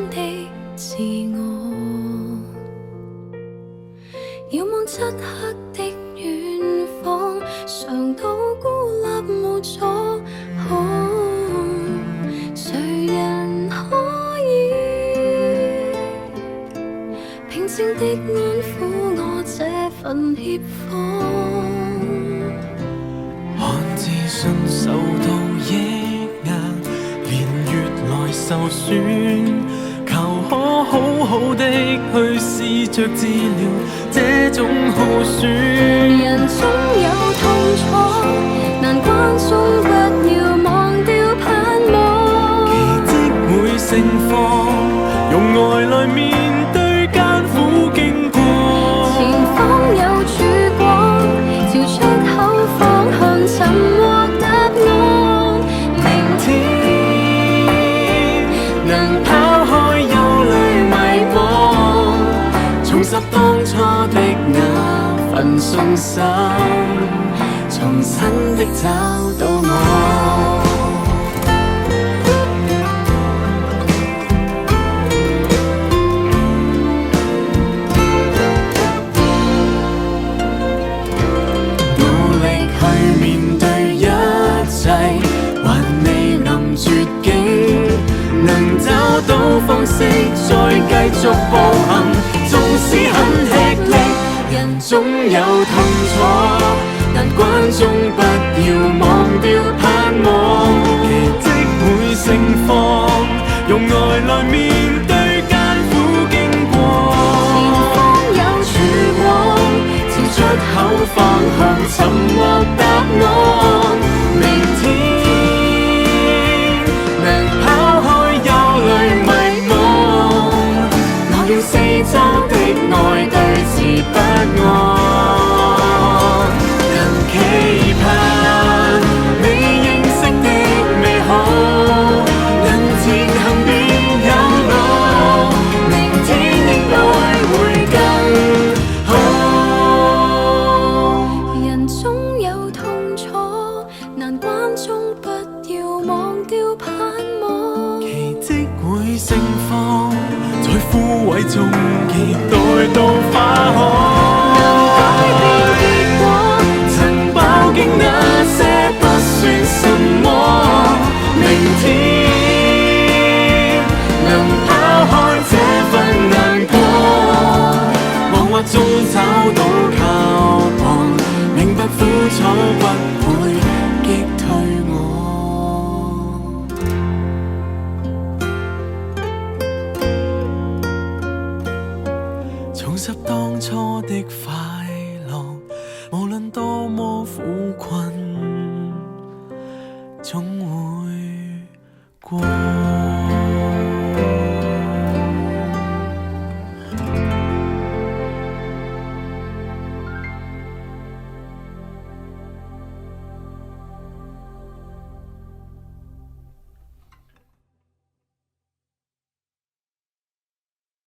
的自我，遙望漆黑的遠方，嘗到孤立無助。誰人可以平靜的安撫我這份怯慌？看自信受到抑壓，連月來受損，求可好好的去試着治療這種耗損。人總有痛楚，難關中不要忘掉盼望。奇蹟會盛放，用愛來面對艱苦經過。前方有曙光，朝出口方向尋獲答案。明天能拋開憂慮迷惘，重拾當初的那份信心，重新的找到我。努力去面對一切，還未臨絕境，能找到方式再繼續步行，縱使很吃力。人總有痛楚，難關中不要忘掉盼望。奇蹟會盛放，用愛來面對艱苦經過。前方有曙光，朝出口方向尋獲答案。明天能拋開憂慮迷惘，我用四周的愛對峙不安。能期盼你認識的美好，能前行便有路，明天應該會更好。人總有痛楚，難關中不要忘掉盼望。奇蹟會盛放，在枯萎中期待到花開。能改變結果，曾飽經那些不算什麼。明天能拋開這份難過，惶惑中找到靠傍，明白苦楚不會擊退我。重拾當初的快